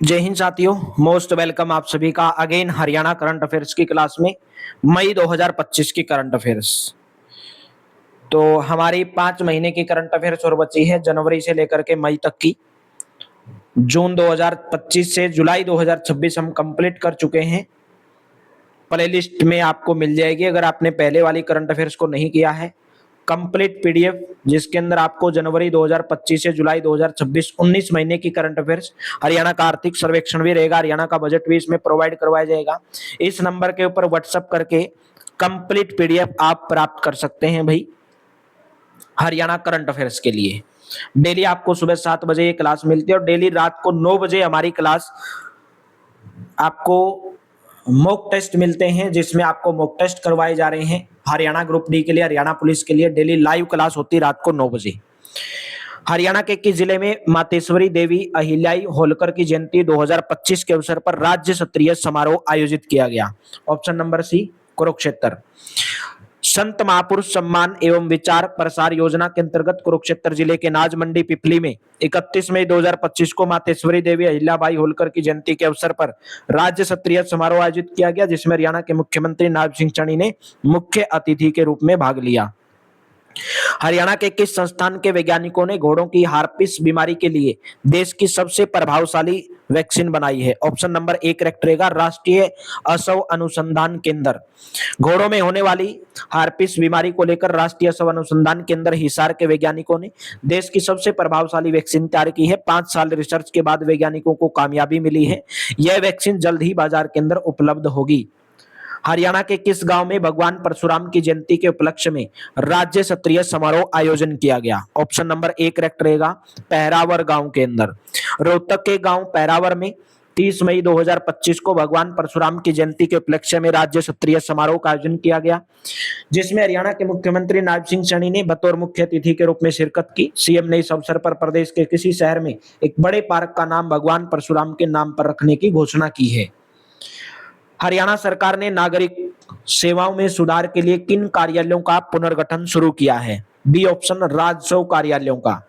जय हिंद साथियों, most welcome आप सभी का अगेन हरियाणा करंट अफेयर्स की क्लास में। मई 2025 की करंट अफेयर्स। तो हमारी 5 महीने की करंट अफेयर्स और बची है, जनवरी से लेकर के मई तक की। जून 2025 से जुलाई 2026 हम कंप्लीट कर चुके हैं। प्लेलिस्ट में आपको मिल जाएगी अगर आपने पहले वाली करंट अफेयर्स को नहीं किया है। कंप्लीट पीडीएफ जिसके अंदर आपको जनवरी 2025 से जुलाई 2026 19 महीने की करंट अफेयर्स, हरियाणा का आर्थिक सर्वेक्षण भी रहेगा, हरियाणा का बजट भी इसमें प्रोवाइड करवाया जाएगा। इस नंबर के ऊपर व्हाट्सएप करके कंप्लीट पीडीएफ आप प्राप्त कर सकते हैं भाई, हरियाणा करंट अफेयर्स के लिए। डेली आपको सुबह 7 बजे ये क्लास मिलती है और डेली रात को 9 बजे हमारी क्लास आपको मॉक टेस्ट मिलते हैं, जिसमें आपको मॉक टेस्ट करवाए जा रहे हैं हरियाणा ग्रुप डी के लिए, हरियाणा पुलिस के लिए। डेली लाइव क्लास होती है रात को 9 बजे। हरियाणा के किस जिले में मातेश्वरी देवी अहिल्याई होलकर की जयंती 2025 के अवसर पर राज्य स्तरीय समारोह आयोजित किया गया? Option number C, Kurukshetra. संत महापुरुष सम्मान एवं विचार प्रसार योजना के अंतर्गत कुरुक्षेत्र जिले के नाज मंडी पिपली में 31 मई 2025 को मातेश्वरी देवी अहिल्याबाई होलकर की जयंती के अवसर पर राज्य स्तरीय समारोह आयोजित किया गया, जिसमें हरियाणा के मुख्यमंत्री नायब सिंह सैनी ने मुख्य अतिथि के रूप में भाग लिया। हरियाणा के किस संस्थान के वैज्ञानिकों ने घोड़ों की हार्पिस बीमारी के लिए देश की सबसे प्रभावशाली वैक्सीन बनाई है? ऑप्शन नंबर ए करेक्ट रहेगा, राष्ट्रीय असव अनुसंधान केंद्र। घोड़ों में होने वाली हार्पिस बीमारी को लेकर राष्ट्रीय असव अनुसंधान केंद्र हिसार के वैज्ञानिकों ने देश की सबसे प्रभावशाली वैक्सीन तैयार की है। 5 साल रिसर्च के बाद वैज्ञानिकों को कामयाबी मिली है। यह वैक्सीन जल्द ही बाजार के अंदर उपलब्ध होगी। हरियाणा के किस गांव में भगवान परशुराम की जयंती के उपलक्ष्य में राज्य स्तरीय समारोह आयोजन किया गया? ऑप्शन नंबर ए करेक्ट रहेगा, पहरावर गांव के अंदर। रोहतक के गांव पहरावर में 30 मई 2025 को भगवान परशुराम की जयंती के उपलक्ष्य में राज्य स्तरीय समारोह का आयोजन किया गया, जिसमें हरियाणा के मुख्यमंत्री नायब सिंह सैनी ने बतौर मुख्य अतिथि के रूप में शिरकत की। सीएम ने इस अवसर पर प्रदेश के किसी शहर में एक बड़े पार्क का नाम भगवान परशुराम के नाम पर रखने की घोषणा की है? हरियाणा सरकार ने नागरिक सेवाओं में सुधार के लिए किन कार्यालयों का पुनर्गठन शुरू किया है? बी ऑप्शन, राजस्व कार्यालयों का।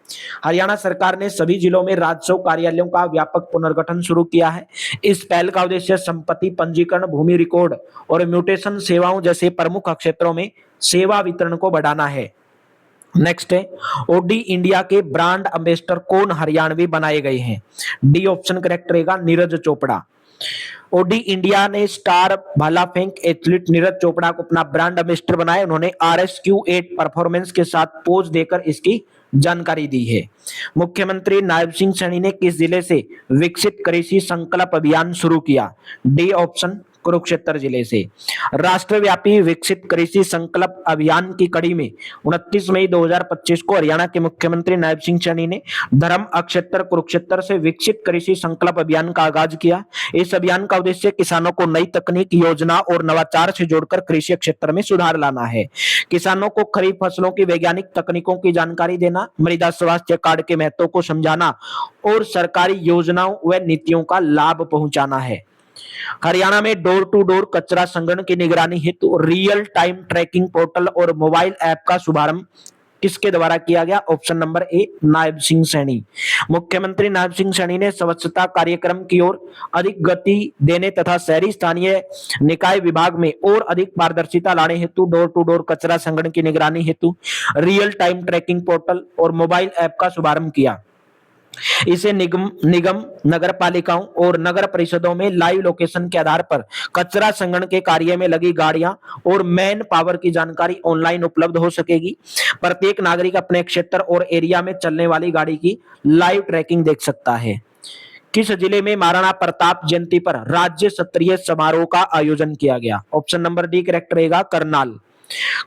हरियाणा सरकार ने सभी जिलों में राजस्व कार्यालयों का व्यापक पुनर्गठन शुरू किया है। इस पहल का उद्देश्य संपत्ति पंजीकरण, भूमि रिकॉर्ड और म्यूटेशन सेवाओं जैसे प्रमुख क्षेत्रों में सेवा वितरण को बढ़ाना है। नेक्स्ट है, ओडी इंडिया के ब्रांड एम्बेसडर कौन हरियाणवी बनाए गए हैं? डी ऑप्शन करेक्ट रहेगा, नीरज चोपड़ा। ओडी इंडिया ने स्टार भाला फेंक एथलीट नीरज चोपड़ा को अपना ब्रांड एम्बेसडर बनाया। उन्होंने RSQ8 परफॉर्मेंस के साथ पोज देकर इसकी जानकारी दी है। मुख्यमंत्री नायब सिंह सैनी ने किस जिले से विकसित कृषि संकल्प अभियान शुरू किया? डी ऑप्शन, कुरुक्षेत्र जिले से। राष्ट्रव्यापी विकसित कृषि संकल्प अभियान की कड़ी में 29 मई 2025 को हरियाणा के मुख्यमंत्री नायब सिंह सैनी ने धर्म क्षेत्र कुरुक्षेत्र से विकसित कृषि संकल्प अभियान का आगाज किया। इस अभियान का उद्देश्य किसानों को नई तकनीक, योजना और नवाचार से जोड़कर कृषि क्षेत्र में सुधार लाना है। किसानों को खरीफ फसलों की वैज्ञानिक तकनीकों की जानकारी देना, मृदा स्वास्थ्य कार्ड के महत्व को समझाना और सरकारी योजनाओं व नीतियों का लाभ पहुंचाना है। हरियाणा में डोर टू डोर कचरा संग्रहण की निगरानी हेतु रियल टाइम ट्रैकिंग पोर्टल और मोबाइल ऐप का शुभारंभ किसके द्वारा किया गया? Option number A, Nayab Singh Saini. मुख्यमंत्री नायब सिंह सैनी ने स्वच्छता कार्यक्रम की ओर अधिक गति देने तथा शहरी स्थानीय निकाय विभाग में और अधिक पारदर्शिता लाने हेतु डोर टू डोर कचरा संग्रहण की निगरानी हेतु रियल टाइम ट्रैकिंग पोर्टल और मोबाइल ऐप का शुभारंभ किया। इसे निगम, नगर पालिकाओं और नगर परिषदों में लाइव लोकेशन के आधार पर कचरा संग्रहण के कार्य में लगी गाड़ियां और मैन पावर की जानकारी ऑनलाइन उपलब्ध हो सकेगी। प्रत्येक नागरिक अपने क्षेत्र और एरिया में चलने वाली गाड़ी की लाइव ट्रैकिंग देख सकता है। किस जिले में महाराणा प्रताप जयंती पर राज्य स्तरीय समारोह का आयोजन किया गया? ऑप्शन नंबर डी करेक्ट रहेगा, करनाल।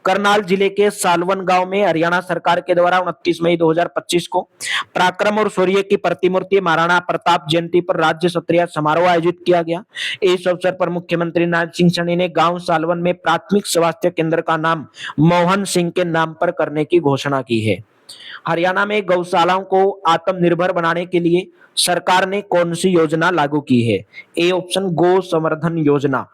करनाल जिले के सालवन गांव में हरियाणा सरकार के द्वारा 29 मई 2025 को पराक्रम और शौर्य की प्रतिमूर्ति महाराणा प्रताप जयंती पर राज्य स्तरीय समारोह आयोजित किया गया। इस अवसर पर मुख्यमंत्री नायब सिंह सैनी ने गांव सालवन में प्राथमिक स्वास्थ्य केंद्र का नाम मोहन सिंह के नाम पर करने की घोषणा की है। हरियाणा में गौशालाओं को आत्मनिर्भर बनाने के लिए सरकार ने कौन सी योजना लागू की है? ए ऑप्शन गौ संवर्धन योजना।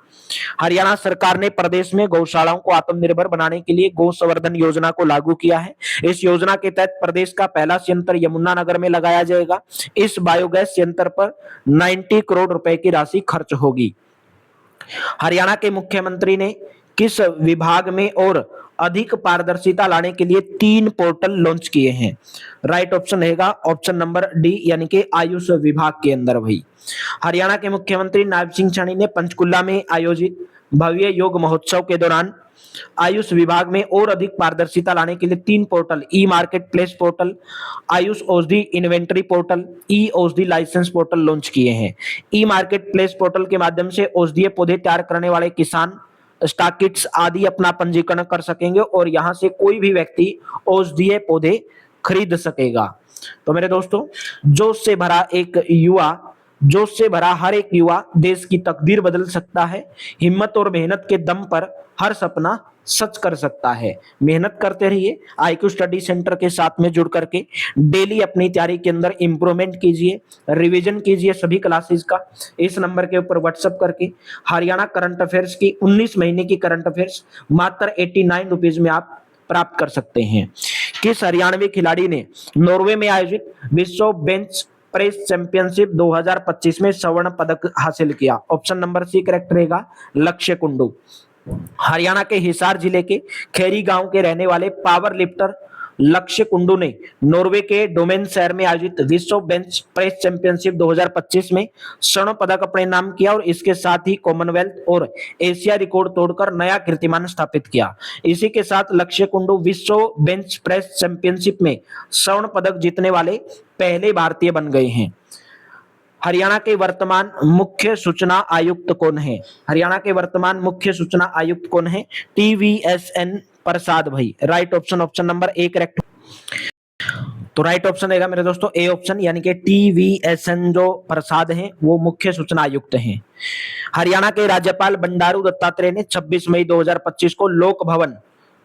हरियाणा सरकार ने प्रदेश में गौशालाओं को आत्मनिर्भर बनाने के लिए गौ संवर्धन योजना को लागू किया है। इस योजना के तहत प्रदेश का पहला संयंत्र यमुनानगर में लगाया जाएगा। इस बायोगैस संयंत्र पर 90 करोड़ रुपए की राशि खर्च होगी। हरियाणा के मुख्यमंत्री ने किस विभाग में और अधिक पारदर्शिता लाने के लिए 3 पोर्टल लॉन्च किए हैं? राइट ऑप्शन रहेगा ऑप्शन नंबर डी, यानी कि आयुष विभाग के अंदर भाई। हरियाणा के मुख्यमंत्री नायब सिंह सैनी ने पंचकुला में आयोजित भव्य योग महोत्सव के दौरान आयुष विभाग में और अधिक पारदर्शिता लाने के लिए 3 पोर्टल, ई मार्केट प्लेस पोर्टल, आयुष औषधि इन्वेंटरी पोर्टल, ई औषधि लाइसेंस पोर्टल लॉन्च किए हैं। ई मार्केट प्लेस पोर्टल के माध्यम से औषधीय पौधे तैयार करने वाले किसान, स्टॉकिस्ट आदि अपना पंजीकरण कर सकेंगे और यहां से कोई भी व्यक्ति औषधीय पौधे खरीद सकेगा। तो मेरे दोस्तों, जोश से भरा हर एक युवा देश की तकदीर बदल सकता है। हिम्मत और मेहनत के दम पर हर सपना सच कर सकता है। मेहनत करते रहिए, आईक्यू स्टडी सेंटर के साथ में जुड़ करके डेली अपनी तैयारी के अंदर इंप्रूवमेंट कीजिए, रिवीजन कीजिए सभी क्लासेस का। इस नंबर के ऊपर व्हाट्सएप करके हरियाणा करंट अफेयर्स की 19 महीने की करंट अफेयर्स मात्र 89 रुपीज में आप प्राप्त कर सकते हैं। किस हरियाणवी खिलाड़ी ने नॉर्वे में आयोजित विश्व बेंच प्रेस चैंपियनशिप 2025 में स्वर्ण पदक हासिल किया? ऑप्शन नंबर सी करेक्ट रहेगा, लक्ष्य कुंडू। हरियाणा के हिसार जिले के खेरी गांव के रहने वाले पावर लिफ्टर लक्ष्य कुंडू ने नॉर्वे के डोमेन शहर में आयोजित विश्व बेंच प्रेस चैंपियनशिप 2025 में स्वर्ण पदक अपने नाम किया और इसके साथ ही कॉमनवेल्थ और एशिया रिकॉर्ड तोड़कर नया कीर्तिमान स्थापित किया। इसी के साथ लक्ष्य कुंडू विश्व बेंच प्रेस चैंपियनशिप में स्वर्ण पदक जीतने वाले पहले भारतीय बन गए हैं। हरियाणा के वर्तमान मुख्य सूचना आयुक्त कौन है? हरियाणा के वर्तमान मुख्य सूचना आयुक्त कौन है? TVSN प्रसाद भाई। Right option option number A correct. तो राइट ऑप्शन रहेगा मेरे दोस्तों ए ऑप्शन, यानी कि TVSN जो प्रसाद हैं वो मुख्य सूचना आयुक्त हैं। हरियाणा के राज्यपाल बंडारू दत्तात्रेय ने 26 मई 2025 को लोक भवन,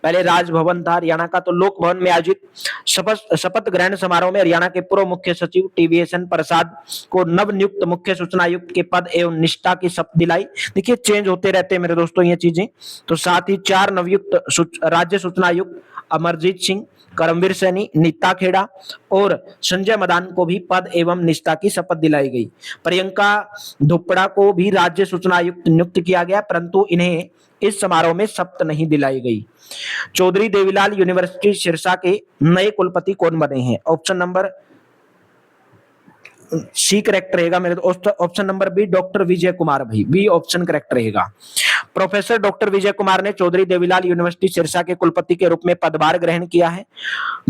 पहले राजभवन था हरियाणा का, तो लोक भवन में आयोजित शपथ ग्रहण समारोह में हरियाणा के पूर्व मुख्य सचिव TVSN प्रसाद को नवनियुक्त मुख्य सूचना आयुक्त के पद एवं निष्ठा की शपथ दिलाई। देखिए चेंज होते रहते हैं मेरे दोस्तों ये चीजें। तो साथ ही 4 नवयुक्त राज्य सूचना आयुक्त अमरजीत सिंह, करमवीर सैनी, नीता खेड़ा और संजय मदान को भी पद एवं निष्ठा की शपथ दिलाई गई। प्रियंका धोपड़ा को भी राज्य सूचना आयुक्त नियुक्त किया गया, परंतु इन्हें इस समारोह में शपथ नहीं दिलाई गई। चौधरी देवीलाल यूनिवर्सिटी सिरसा के नए कुलपति कौन बने हैं? ऑप्शन नंबर सी करेक्ट रहेगा मेरे दोस्त। Option number B, doctor Vijay Kumar भाई, बी ऑप्शन करेक्ट रहेगा। प्रोफेसर डॉक्टर विजय कुमार ने चौधरी देवीलाल यूनिवर्सिटी सिरसा के कुलपति के रूप में पदभार ग्रहण किया है।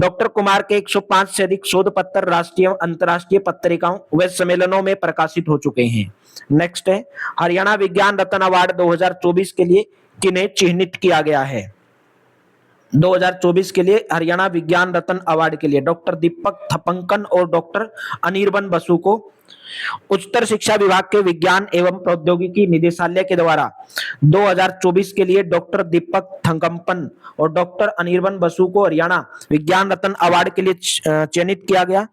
डॉक्टर कुमार के 105 से अधिक शोध पत्र राष्ट्रीय अंतर्राष्ट्रीय पत्रिकाओं व सम्मेलनों में प्रकाशित हो चुके हैं। नेक्स्ट है, हरियाणा विज्ञान रत्न अवार्ड 2024 के लिए किन्हें चिन्हित किया गया है? 2024 के लिए हरियाणा विज्ञान रत्न अवार्ड के लिए डॉक्टर दीपक थपंकन और डॉक्टर अनिर्बन बसु को उच्चतर शिक्षा विभाग के विज्ञान एवं प्रौद्योगिकी निदेशालय के द्वारा 2024 के लिए डॉक्टर दीपक थंगम्पन और डॉक्टर अनिर्बन बसु को हरियाणा विज्ञान रत्न अवार्ड के लिए चयनित किया गया।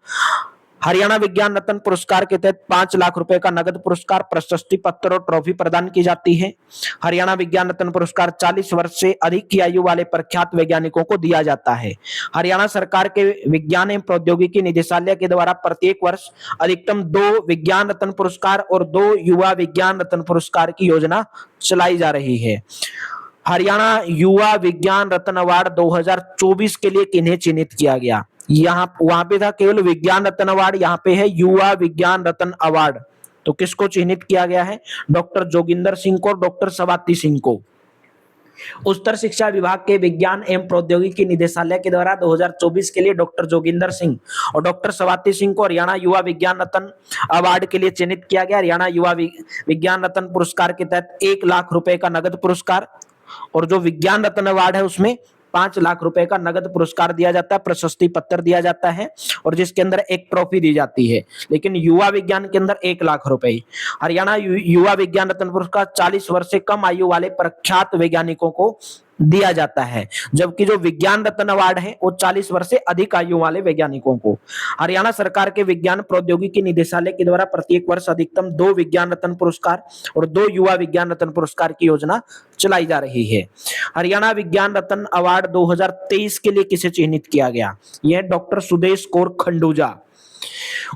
हरियाणा विज्ञान रत्न पुरस्कार के तहत 5 लाख रुपए का नगद पुरस्कार, प्रशस्ति पत्र और ट्रॉफी प्रदान की जाती है। हरियाणा विज्ञान रत्न पुरस्कार 40 वर्ष से अधिक की आयु वाले प्रख्यात वैज्ञानिकों को दिया जाता है। हरियाणा सरकार के विज्ञान एवं प्रौद्योगिकी निदेशालय के द्वारा प्रत्येक वर्ष अधिकतम 2 विज्ञान रत्न पुरस्कार और 2 युवा विज्ञान रत्न पुरस्कार की योजना चलाई जा रही है। हरियाणा युवा विज्ञान रत्न अवार्ड 2024 के लिए किन्हें चिन्हित किया गया? वहां पे था केवल विज्ञान रत्न अवार्ड, यहाँ पे है युवा विज्ञान रत्न अवार्ड। तो किसको चिन्हित किया गया है? डॉक्टर जोगिंदर सिंह को, डॉक्टर स्वाति सिंह को। उच्चतर शिक्षा विभाग के विज्ञान एवं प्रौद्योगिकी निदेशालय के द्वारा 2024 के लिए डॉक्टर जोगिंदर सिंह और डॉक्टर स्वाति सिंह को हरियाणा युवा विज्ञान रत्न अवार्ड के लिए चयनित किया गया। हरियाणा युवा विज्ञान रत्न पुरस्कार के तहत 1 लाख रुपए का नगद पुरस्कार और जो विज्ञान रत्न अवार्ड है उसमें 5 लाख रुपए का नगद पुरस्कार दिया जाता है, प्रशस्ति पत्र दिया जाता है और जिसके अंदर एक ट्रॉफी दी जाती है। लेकिन युवा विज्ञान के अंदर 1 लाख रुपए। हरियाणा युवा विज्ञान रत्न पुरस्कार 40 वर्ष से कम आयु वाले प्रख्यात वैज्ञानिकों को दिया जाता है, जबकि जो विज्ञान रत्न अवार्ड है वो 40 वर्ष से अधिक आयु वाले वैज्ञानिकों को। हरियाणा सरकार के विज्ञान प्रौद्योगिकी निदेशालय के द्वारा प्रत्येक वर्ष अधिकतम 2 विज्ञान रत्न पुरस्कार और 2 युवा विज्ञान रत्न पुरस्कार की योजना चलाई जा रही है। हरियाणा विज्ञान रत्न अवार्ड 2023 के लिए किसे चिन्हित किया गया? यह डॉक्टर सुदेश कौर खंडूजा।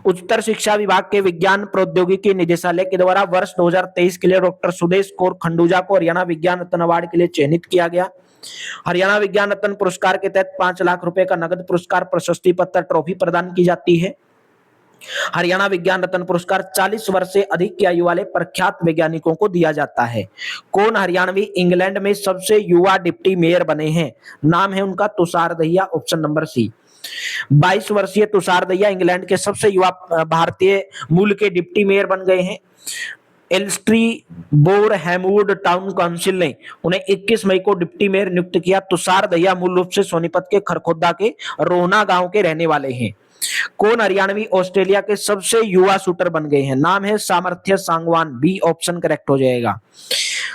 उच्चतर शिक्षा विभाग के विज्ञान प्रौद्योगिकी निदेशालय के द्वारा वर्ष 2023 के लिए डॉक्टर सुदेश कौर खंडूजा को हरियाणा विज्ञान रत्न अवार्ड के लिए चयनित किया गया। हरियाणा विज्ञान रत्न पुरस्कार के तहत 5 लाख रुपए का नगद पुरस्कार, प्रशस्ति पत्र, ट्रॉफी प्रदान की जाती है। हरियाणा विज्ञान रत्न पुरस्कार 40 वर्ष से अधिक की आयु वाले प्रख्यात वैज्ञानिकों को दिया जाता है। कौन हरियाणवी इंग्लैंड में सबसे युवा डिप्टी मेयर बने हैं? नाम है उनका Tushar Dahiya, option number C. 22 वर्षीय तुषार दहिया इंग्लैंड के सबसे युवा भारतीय मूल के डिप्टी मेयर बन गए हैं। एल्स्ट्री बोर हैमवुड टाउन काउंसिल ने उन्हें 21 मई को डिप्टी मेयर नियुक्त किया। तुषार दहिया मूल रूप से सोनीपत के खरखोदा के रोहना गांव के रहने वाले हैं। कौन हरियाणवी ऑस्ट्रेलिया के सबसे युवा शूटर बन गए हैं? नाम है सामर्थ्य सांगवान, बी ऑप्शन करेक्ट हो जाएगा।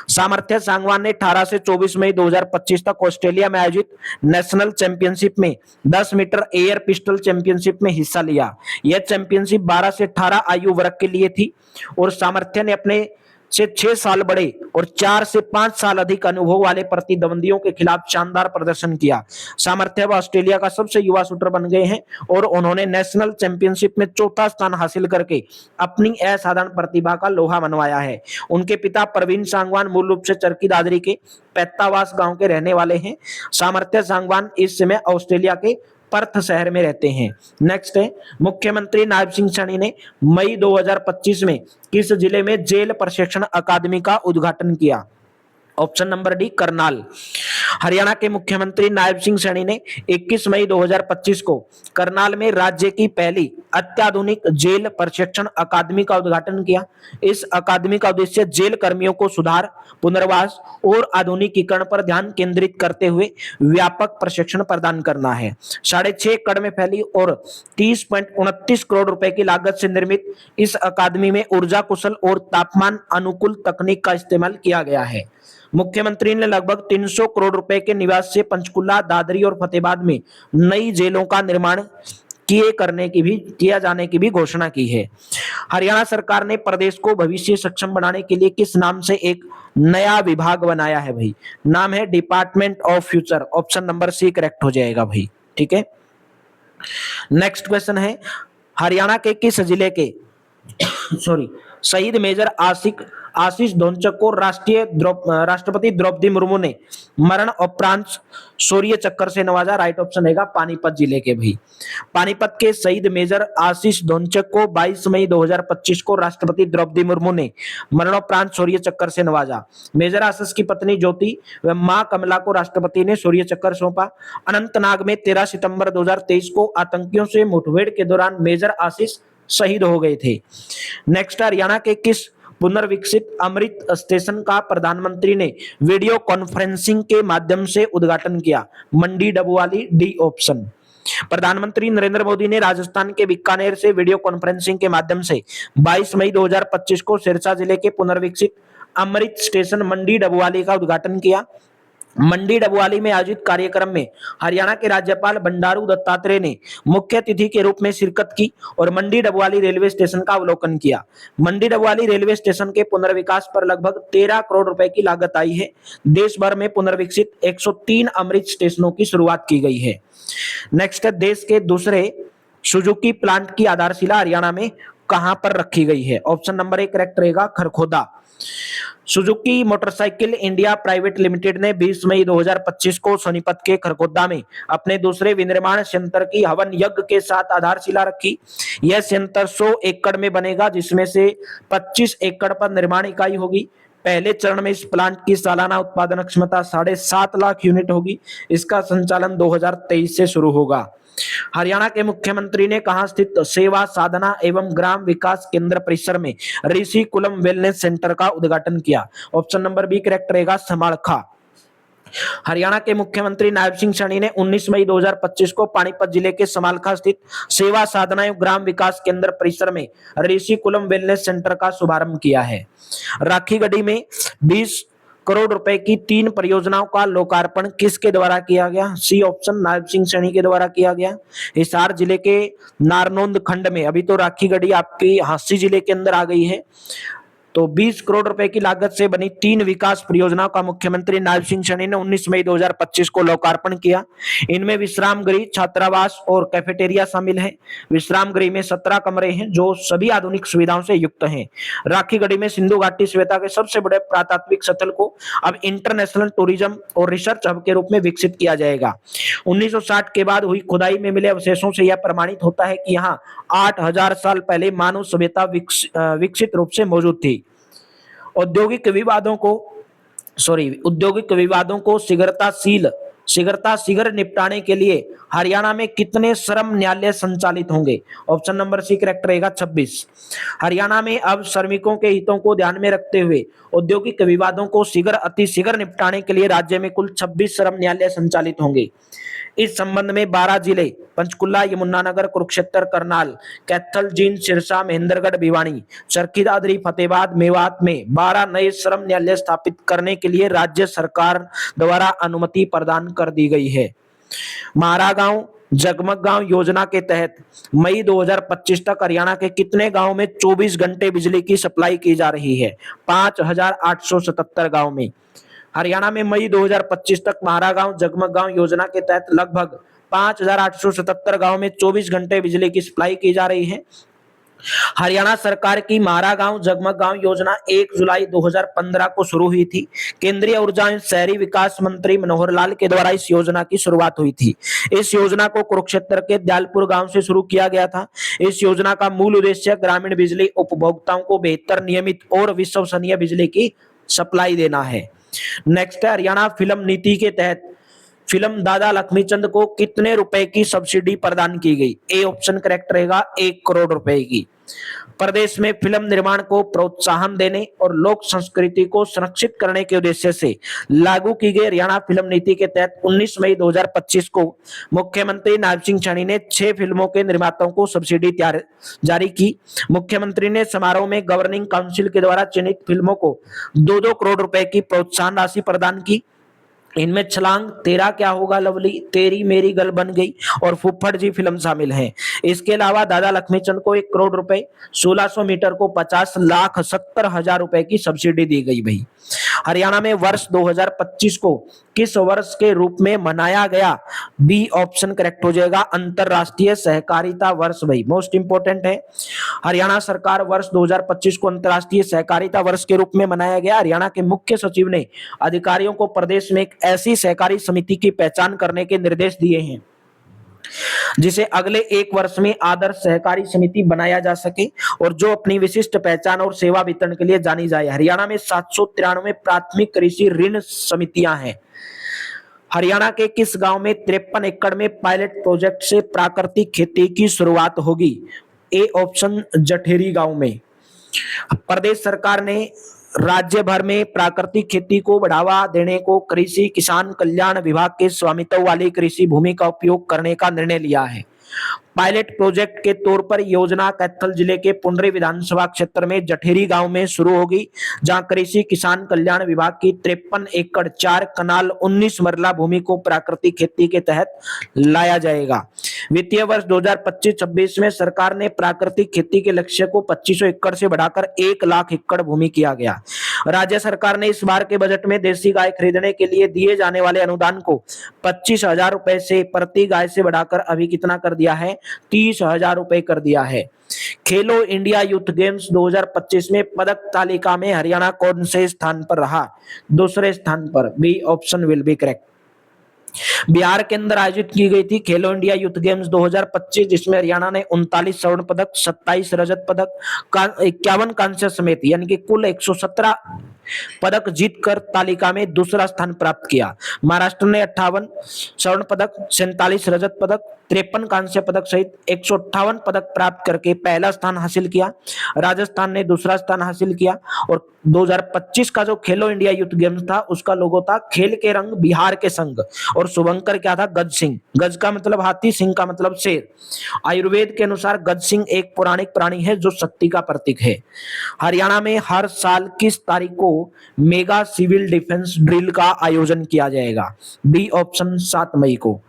सामर्थ्य सांगवान ने 18 से 24 मई 2025 तक ऑस्ट्रेलिया में आयोजित नेशनल चैंपियनशिप में 10 मीटर एयर पिस्टल चैंपियनशिप में हिस्सा लिया। यह चैंपियनशिप 12 से 18 आयु वर्ग के लिए थी और सामर्थ्य ने अपने से 6 साल बड़े और 4 से 5 साल अधिक अनुभव वाले प्रतिद्वंदियों के खिलाफ शानदार प्रदर्शन किया। सामर्थ्य ऑस्ट्रेलिया का सबसे युवा शूटर बन गए हैं और उन्होंने नेशनल चैंपियनशिप में 4था स्थान हासिल करके अपनी असाधारण प्रतिभा का लोहा मनवाया है। उनके पिता प्रवीण सांगवान मूल रूप से चरखी दादरी के पैत्तावास गांव के रहने वाले हैं। सामर्थ्य सांगवान इस समय ऑस्ट्रेलिया के पर्थ शहर में रहते हैं। नेक्स्ट है, मुख्यमंत्री नायब सिंह सैनी ने मई 2025 में किस जिले में जेल प्रशिक्षण अकादमी का उद्घाटन किया? Option number D, Karnal. Haryana के मुख्यमंत्री नायब सिंह सैनी ने 21 मई 2025 को करनाल में राज्य की पहली अत्याधुनिक जेल प्रशिक्षण अकादमी का उद्घाटन किया। इस अकादमी का उद्देश्य जेल कर्मियों को सुधार, पुनर्वास और आधुनिकीकरण पर ध्यान केंद्रित करते हुए व्यापक प्रशिक्षण प्रदान करना है। 6.5 एकड़ में फैली और 30.29 करोड़ रुपए की लागत से निर्मित इस अकादमी में ऊर्जा कुशल और तापमान अनुकूल तकनीक का इस्तेमाल किया गया है। मुख्यमंत्री ने लगभग 300 करोड़ रुपए के निवेश से पंचकुला, दादरी और फतेहाबाद में नई जेलों का निर्माण किया जाने की भी घोषणा की है। हरियाणा सरकार ने प्रदेश को भविष्य सक्षम बनाने के लिए किस नाम से एक नया विभाग बनाया है भाई? नाम है department of future, option number C correct हो जाएगा भाई। ठीक है, नेक्स्ट क्वेश्चन है, हरियाणा के किस जिले के शहीद मेजर आशीष ढोंचक को राष्ट्रपति द्रौपदी मुर्मू ने मरण उपरांत शौर्य चक्र से नवाजा? राइट ऑप्शन रहेगा पानीपत जिले के भाई। पानीपत के शहीद मेजर आशीष ढोंचक को 22 मई 2025 को राष्ट्रपति द्रौपदी मुर्मू ने मरणोपरांत शौर्य चक्र से नवाजा। मेजर आशीष की पत्नी ज्योति व मां कमला को राष्ट्रपति ने शौर्य चक्र सौंपा। अनंतनाग में 13 सितंबर 2023 को आतंकियों से मुठभेड़ के दौरान मेजर आशीष शहीद हो गए थे। नेक्स्ट, हरियाणा के किस पुनर्विकसित अमृत स्टेशन का प्रधानमंत्री ने वीडियो कॉन्फ्रेंसिंग के माध्यम से उद्घाटन किया? मंडी डबुआली, डी ऑप्शन। प्रधानमंत्री नरेंद्र मोदी ने राजस्थान के बीकानेर से वीडियो कॉन्फ्रेंसिंग के माध्यम से 22 मई 2025 को सिरसा जिले के पुनर्विकसित अमृत स्टेशन मंडी डबुआली का उद्घाटन किया। मंडी डबुआली में आयोजित कार्यक्रम में हरियाणा के राज्यपाल बंडारू दत्तात्रेय ने मुख्य अतिथि के रूप में शिरकत की और मंडी डबुआली रेलवे स्टेशन का अवलोकन किया। मंडी डबुआली रेलवे स्टेशन के पुनर्विकास पर लगभग 13 करोड़ रुपए की लागत आई है। देश भर में पुनर्विकसित 103 अमृत स्टेशनों की शुरुआत की गई है। नेक्स्ट, देश के दूसरे सुजुकी प्लांट की आधारशिला हरियाणा में कहां पर रखी गई है? ऑप्शन नंबर 1 करेक्ट रहेगा, Kharkhoda. Suzuki motorcycle India private limited ने 20 मई 2025 को सोनीपत के खरखोदा में अपने दूसरे विनिर्माण संयंत्र की हवन यज्ञ के साथ आधारशिला रखी। यह संयंत्र 100 एकड़ में बनेगा, जिसमें से 25 एकड़ पर निर्माण इकाई होगी। पहले चरण में इस प्लांट की सालाना उत्पादन क्षमता 7.5 लाख यूनिट होगी। इसका संचालन 2023 से शुरू होगा। हरियाणा के मुख्यमंत्री ने कहां स्थित सेवा साधना एवं ग्राम विकास केंद्र परिसर में ऋषि कुलम वेलनेस सेंटर का उद्घाटन किया? ऑप्शन नंबर बी करेक्ट रहेगा, समाड़खा। हरियाणा के मुख्यमंत्री नायब सिंह सैनी ने 19 मई 2025 को पानीपत जिले के समालखा स्थित सेवा साधना एवं ग्राम विकास केंद्र परिसर में ऋषि कुलम वेलनेस सेंटर का शुभारंभ किया है। राखीगढ़ी में 20 करोड़ रुपए की 3 परियोजनाओं का लोकार्पण किसके द्वारा किया गया? सी ऑप्शन नायब सिंह सैनी के द्वारा किया गया। हिसार जिले के नारनौंद खंड में, अभी तो राखी गढ़ी आपकी हांसी जिले के अंदर आ गई है, तो 20 करोड़ रुपए की लागत से बनी 3 विकास परियोजनाओं का मुख्यमंत्री नायब सिंह सैनी ने 19 मई 2025 को लोकार्पण किया। इनमें विश्राम गृह, छात्रावास और कैफेटेरिया शामिल है। विश्राम गृह में 17 कमरे हैं जो सभी आधुनिक सुविधाओं से युक्त हैं। राखी गढ़ी में सिंधु घाटी सभ्यता के सबसे बड़े पुरातात्विक स्थल को अब इंटरनेशनल टूरिज्म और रिसर्च हब के रूप में विकसित किया जाएगा। 1960 के बाद हुई खुदाई में मिले अवशेषों से यह प्रमाणित होता है कि यहाँ 8000 साल पहले मानव सभ्यता विकसित रूप से मौजूद थी। औद्योगिक विवादों को शीघ्र निपटाने के लिए हरियाणा में कितने श्रम न्यायालय संचालित होंगे? ऑप्शन नंबर सी करेक्ट रहेगा 26। हरियाणा में अब श्रमिकों के हितों को ध्यान में रखते हुए औद्योगिक विवादों को अतिशीघ्र निपटाने के लिए राज्य में कुल 26 श्रम न्यायालय संचालित होंगे। इस संबंध में 12 जिले पंचकुला, यमुनानगर, कुरुक्षेत्र, करनाल, कैथल, जींद, सिरसा, महेंद्रगढ़, भिवानी, चरखी दादरी, फतेहाबाद, मेवात में 12 नए श्रम न्यायालय स्थापित करने के लिए राज्य सरकार द्वारा अनुमति प्रदान कर दी गई है। मारा गांव जगमग गांव योजना के तहत मई 2025 तक हरियाणा के कितने गांव में 24 घंटे बिजली की सप्लाई की जा रही है? 5877 गांव में। हरियाणा में मई 2025 तक म्हारा गांव जगमग गांव योजना के तहत लगभग 5877 गांव में 24 घंटे बिजली की सप्लाई की जा रही है। हरियाणा सरकार की म्हारा गांव जगमग गांव योजना 1 जुलाई 2015 को शुरू हुई थी। केंद्रीय ऊर्जा एवं शहरी विकास मंत्री मनोहर लाल के द्वारा इस योजना की शुरुआत हुई थी। इस योजना को कुरुक्षेत्र के दयालपुर गांव से शुरू किया गया था। इस योजना का मूल उद्देश्य ग्रामीण बिजली उपभोक्ताओं को बेहतर, नियमित और विश्वसनीय बिजली की सप्लाई देना है। नेक्स्ट है, हरियाणा फिल्म नीति के तहत फिल्म दादा लक्ष्मीचंद को कितने रुपए की सब्सिडी प्रदान की गई? ए ऑप्शन करेक्ट रहेगा 1 करोड़ रुपए की। प्रदेश में फिल्म निर्माण को प्रोत्साहन देने और लोक संस्कृति को संरक्षित करने के उद्देश्य से लागू की गई हरियाणा फिल्म नीति के तहत 19 मई 2025 को मुख्यमंत्री नायब सिंह सैनी ने 6 फिल्मों के निर्माताओं को सब्सिडी जारी की। मुख्यमंत्री ने समारोह में गवर्निंग काउंसिल के द्वारा चयनित फिल्मों को 2-2 करोड़ रुपए की प्रोत्साहन राशि प्रदान की। इनमें छलांग, तेरा क्या होगा लवली, तेरी मेरी गल बन गई और फुफ्फड़ जी फिल्म शामिल हैं। इसके अलावा दादा लक्ष्मीचंद को 1 करोड़ रुपए, 1600 मीटर को 50,70,000 रुपए की सब्सिडी दी गई। भाई हरियाणा में वर्ष 2025 को किस वर्ष के रूप में मनाया गया? बी ऑप्शन करेक्ट हो जाएगा, अंतरराष्ट्रीय सहकारिता वर्ष। भाई मोस्ट इंपोर्टेंट है, हरियाणा सरकार वर्ष 2025 को अंतरराष्ट्रीय सहकारिता वर्ष के रूप में मनाया गया। हरियाणा के मुख्य सचिव ने अधिकारियों को प्रदेश में एक ऐसी सहकारी समिति की पहचान करने के निर्देश दिए हैं जिसे अगले 1 वर्ष में आदर्श सहकारी समिति बनाया जा सके और जो अपनी विशिष्ट पहचान और सेवा वितरण के लिए जानी जाए। हरियाणा में 793 प्राथमिक कृषि ऋण समितियां हैं। हरियाणा के किस गांव में 53 एकड़ में पायलट प्रोजेक्ट से प्राकृतिक खेती की शुरुआत होगी? ए ऑप्शन जठेरी गांव में। प्रदेश सरकार ने राज्य भर में प्राकृतिक खेती को बढ़ावा देने को कृषि किसान कल्याण विभाग के स्वामित्व वाली कृषि भूमि का उपयोग करने का निर्णय लिया है। पायलट प्रोजेक्ट के तौर पर योजना कैथल जिले के पुंडरी विधानसभा क्षेत्र में जठेरी गांव में शुरू होगी, जहां कृषि किसान कल्याण विभाग की 53 एकड़ 4 कनाल 19 मरला भूमि को प्राकृतिक खेती के तहत लाया जाएगा। वित्तीय वर्ष 2025-26 में सरकार ने प्राकृतिक खेती के लक्ष्य को 2500 एकड़ से बढ़ाकर 1 लाख एकड़ भूमि किया गया। राज्य सरकार ने इस बार के बजट में देसी गाय खरीदने के लिए दिए जाने वाले अनुदान को 25,000 रुपए से प्रति गाय से बढ़ाकर अभी कितना कर दिया है? 30,000 रुपए कर दिया है। खेलो इंडिया यूथ गेम्स 2025 में पदक तालिका में हरियाणा कौन से स्थान पर रहा? दूसरे स्थान पर। B option will be correct. Bihar के अंदर आयोजित की गई थी खेलो इंडिया यूथ गेम्स 2025, जिसमें हरियाणा ने 39 स्वर्ण पदक, 27 रजत पदक, 51 कांस्य समेत यानी कि कुल 117 पदक जीतकर तालिका में दूसरा स्थान प्राप्त किया। महाराष्ट्र ने 58 स्वर्ण पदक, 47 रजत पदक, 53 कांस्य पदक सहित 158 पदक प्राप्त करके पहला स्थान हासिल किया। राजस्थान ने दूसरा स्थान हासिल किया। और 2025 का जो खेलो इंडिया यूथ गेम्स था उसका लोगो था खेल के रंग बिहार के संग, और शुभंकर क्या था? गज सिंह। गज का मतलब हाथी, सिंह का मतलब शेर। आयुर्वेद के अनुसार गज सिंह एक पौराणिक प्राणी है जो शक्ति का प्रतीक है। हरियाणा में हर साल किस तारीख को मेगा सिविल डिफेंस ड्रिल का आयोजन किया जाएगा? बी ऑप्शन 7 मई को।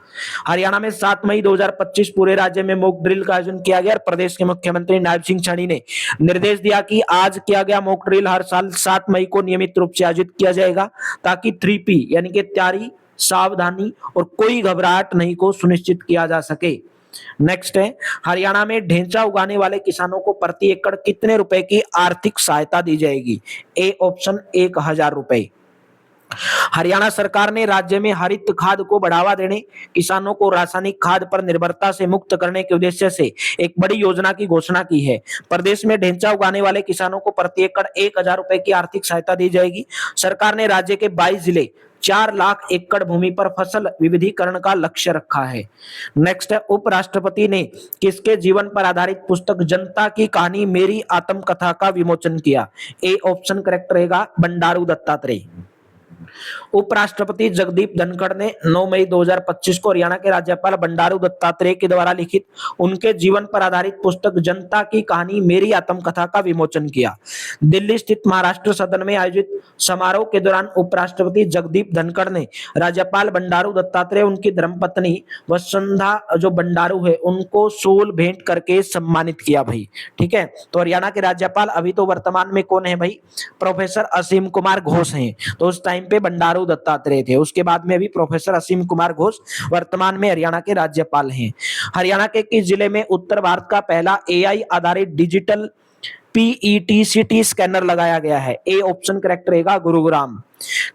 हरियाणा में 7 मई 2025 पूरे राज्य में मॉक ड्रिल का आयोजन किया गया और प्रदेश के मुख्यमंत्री नायब सिंह सैनी ने निर्देश दिया कि आज किया गया मॉक ड्रिल हर साल 7 मई को नियमित रूप से आयोजित किया जाएगा, ताकि 3P यानी कि तैयारी, सावधानी और कोई घबराहट नहीं को सुनिश्चित किया जा सके। नेक्स्ट है, हरियाणा में ढेंचा उगाने वाले किसानों को प्रति एकड़ कितने रुपए की आर्थिक सहायता दी जाएगी? ए ऑप्शन 1000 रुपए। हरियाणा सरकार ने राज्य में हरित खाद को बढ़ावा देने, किसानों को रासायनिक खाद पर निर्भरता से मुक्त करने के उद्देश्य से एक बड़ी योजना की घोषणा की है। प्रदेश में ढेंचा उगाने वाले किसानों को प्रति एकड़ 1000 रुपए की आर्थिक सहायता दी जाएगी। सरकार ने राज्य के 22 जिले 4 लाख एकड़ भूमि पर फसल विविधीकरण का लक्ष्य रखा है। नेक्स्ट है, उपराष्ट्रपति ने किसके जीवन पर आधारित पुस्तक जनता की कहानी मेरी आत्मकथा का विमोचन किया? ए ऑप्शन करेक्ट रहेगा, बंडारू दत्तात्रेय। उपराष्ट्रपति जगदीप धनखड़ ने 9 मई 2025 को हरियाणा के राज्यपाल बंडारू दत्तात्रेय के द्वारा लिखित उनके जीवन पर आधारित पुस्तक जनता की कहानी मेरी आत्मकथा का विमोचन किया। दिल्ली स्थित महाराष्ट्र सदन में आयोजित समारोह के दौरान उपराष्ट्रपति जगदीप धनखड़ ने राज्यपाल बंडारू दत्तात्रेय, उनकी धर्मपत्नी वसुंधरा जो बंडारू है, उनको शॉल भेंट करके सम्मानित किया भाई। ठीक है, तो हरियाणा के राज्यपाल अभी तो वर्तमान में कौन है भाई? प्रोफेसर असीम कुमार घोष हैं। तो उस टाइम पे बंडारू दत्तात्रेय थे, उसके बाद में अभी प्रोफेसर असीम कुमार घोष वर्तमान में हरियाणा के राज्यपाल हैं। हरियाणा के किस जिले में उत्तर भारत का पहला AI आधारित डिजिटल PET-CT स्कैनर लगाया गया है? ए ऑप्शन करेक्ट रहेगा, गुरुग्राम।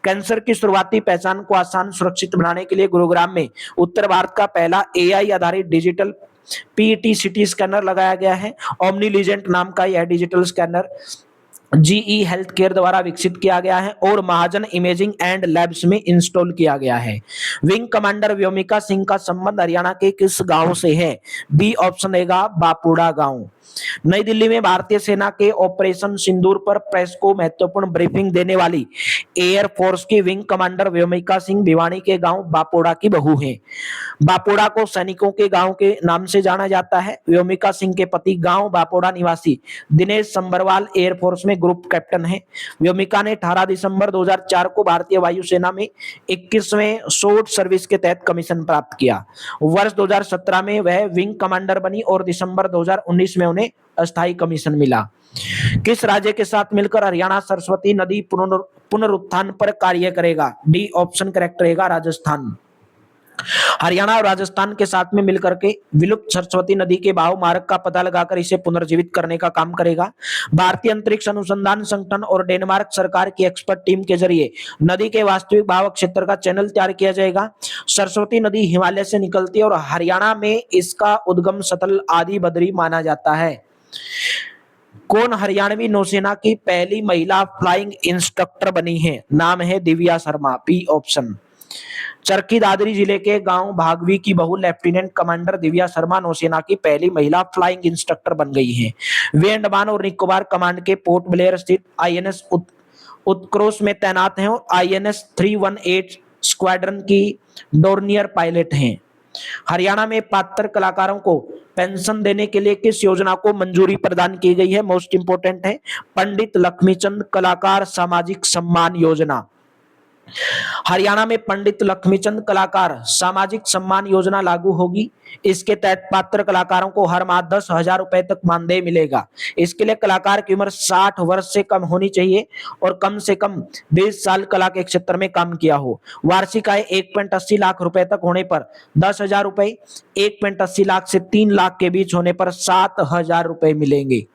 कैंसर की शुरुआती पहचान को आसान सुरक्षित बनाने के लिए गुरुग्राम में उत्तर भारत का पहला AI आधारित डिजिटल PET-CT स्कैनर लगाया गया है। ओमनी लीजेंट नाम का यह digital scanner GE health care द्वारा विकसित किया गया है और महाजन इमेजिंग एंड लैब्स में इंस्टॉल किया गया है। विंग कमांडर व्योमिका सिंह का संबंध हरियाणा के किस गांव से है? बी ऑप्शन रहेगा, बापुड़ा गांव। नई दिल्ली में भारतीय सेना के ऑपरेशन सिंदूर पर प्रेस को महत्वपूर्ण ब्रीफिंग देने वाली एयर फोर्स की विंग कमांडर व्योमिका सिंह भिवानी के गांव बापोड़ा की बहू हैं। बापोड़ा को सैनिकों के गांव के नाम से जाना जाता है। व्योमिका सिंह के पति गांव बापोड़ा निवासी दिनेश संबरवाल एयरफोर्स में ग्रुप कैप्टन है। व्योमिका ने 18 दिसंबर 2004 को भारतीय वायुसेना में 21वें शॉर्ट सर्विस के तहत कमीशन प्राप्त किया। वर्ष 2017 में वह विंग कमांडर बनी और दिसंबर 2019 में उन्हें अस्थायी कमीशन मिला। किस राज्य के साथ मिलकर हरियाणा सरस्वती नदी पुनरुत्थान पर कार्य करेगा? डी ऑप्शन करेक्ट रहेगा, राजस्थान। हरियाणा और राजस्थान के साथ में मिलकर के विलुप्त सरस्वती नदी के बहाव मार्ग का पता लगाकर इसे पुनर्जीवित करने का काम करेगा। भारतीय अंतरिक्ष अनुसंधान संगठन और डेनमार्क सरकार की एक्सपर्ट टीम के जरिए नदी के वास्तविक बहाव क्षेत्र का चैनल तैयार किया जाएगा। सरस्वती नदी हिमालय से निकलती है और हरियाणा में इसका उद्गम स्थल आदि बद्री माना जाता है। कौन हरियाणवी नौसेना की पहली महिला फ्लाइंग इंस्ट्रक्टर बनी है? नाम है दिव्या शर्मा, बी ऑप्शन। चरखी दादरी जिले के गांव भागवी की बहू लेफ्टिनेंट कमांडर दिव्या शर्मा नौसेना की पहली महिला फ्लाइंग इंस्ट्रक्टर बन गई हैं। वे अंडमान और निकोबार कमांड के पोर्ट ब्लेयर स्थित INS उत्कर्ष में तैनात हैं और INS 318 स्क्वाड्रन की डोर्नियर पायलट हैं। हरियाणा में पात्र कलाकारों को पेंशन देने के लिए किस योजना को मंजूरी प्रदान की गई है? मोस्ट इंपोर्टेंट है, पंडित लक्ष्मीचंद कलाकार सामाजिक सम्मान योजना। हरियाणा में पंडित लक्ष्मीचंद कलाकार सामाजिक सम्मान योजना लागू होगी। इसके तहत पात्र कलाकारों को हर माह 10,000 रुपए तक मानदेय मिलेगा। इसके लिए कलाकार की उम्र 60 वर्ष से कम होनी चाहिए और कम से कम 20 साल कला के क्षेत्र में काम किया हो। वार्षिक आय 1.80 लाख रुपए तक होने पर 10,000 रुपए, 1.80 लाख से 3 लाख के बीच होने पर 7,000 रुपए मिलेंगे।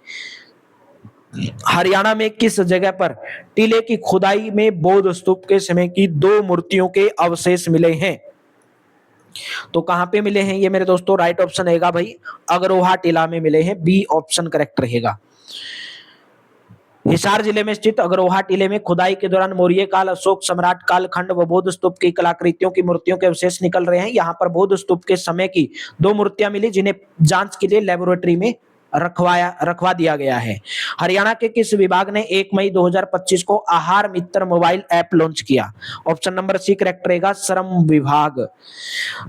हरियाणा में किस जगह पर टीले की खुदाई में बौद्ध स्तूप के समय की 2 मूर्तियों के अवशेष मिले हैं? तो कहां पे मिले हैं ये मेरे दोस्तों? राइट ऑप्शन रहेगा भाई, अग्रोहा टीला में मिले हैं, बी ऑप्शन करेक्ट रहेगा। हिसार जिले में स्थित अग्रोहा टीले में खुदाई के दौरान मौर्य काल, अशोक सम्राट काल खंड व बौद्ध स्तूप की कलाकृतियों की मूर्तियों के अवशेष निकल रहे हैं। यहाँ पर बौद्ध स्तूप के समय की 2 मूर्तियां मिली, जिन्हें जांच के लिए लेबोरेटरी में रखवा दिया गया है। हरियाणा के किस विभाग ने 1 मई 2025 को आहार मित्र मोबाइल ऐप लॉन्च किया? ऑप्शन नंबर सी करेक्ट रहेगा, श्रम विभाग।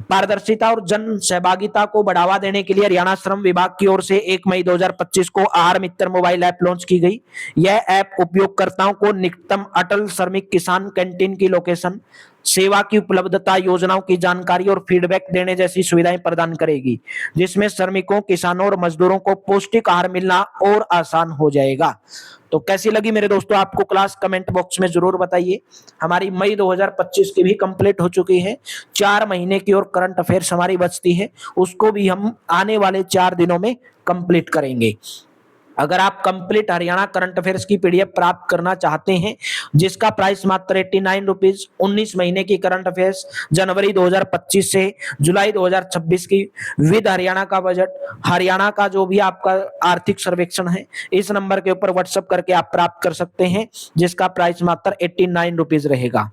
पारदर्शिता और जन सहभागिता को बढ़ावा देने के लिए हरियाणा श्रम विभाग की ओर से 1 मई 2025 को आहार मित्र मोबाइल ऐप लॉन्च की गई। यह ऐप उपयोगकर्ताओं को निकटतम अटल श्रमिक किसान कैंटीन की लोकेशन, सेवा की उपलब्धता, योजनाओं की जानकारी और फीडबैक देने जैसी सुविधाएं प्रदान करेगी, जिसमें श्रमिकों, किसानों और मजदूरों को पौष्टिक आहार मिलना और आसान हो जाएगा। तो कैसी लगी मेरे दोस्तों आपको क्लास? कमेंट बॉक्स में जरूर बताइए। हमारी मई 2025 की भी कंप्लीट हो चुकी है। 4 महीने की और करंट अफेयर्स हमारी बचती है, उसको भी हम आने वाले 4 दिनों में कंप्लीट करेंगे। अगर आप कंप्लीट हरियाणा करंट अफेयर्स की पीडीएफ प्राप्त करना चाहते हैं, जिसका प्राइस मात्र 89 रुपीज, 19 महीने की करंट अफेयर्स जनवरी 2025 से जुलाई 2026 की विद हरियाणा का बजट, हरियाणा का जो भी आपका आर्थिक सर्वेक्षण है, इस नंबर के ऊपर व्हाट्सएप करके आप प्राप्त कर सकते हैं, जिसका प्राइस मात्र 89 रुपीज रहेगा।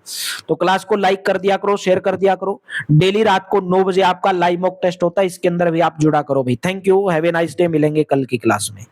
तो क्लास को लाइक कर दिया करो, शेयर कर दिया करो। डेली रात को 9 बजे आपका लाइव मॉक टेस्ट होता है, इसके अंदर भी आप जुड़ा करो भाई। Thank you, have a nice day. मिलेंगे कल की क्लास में।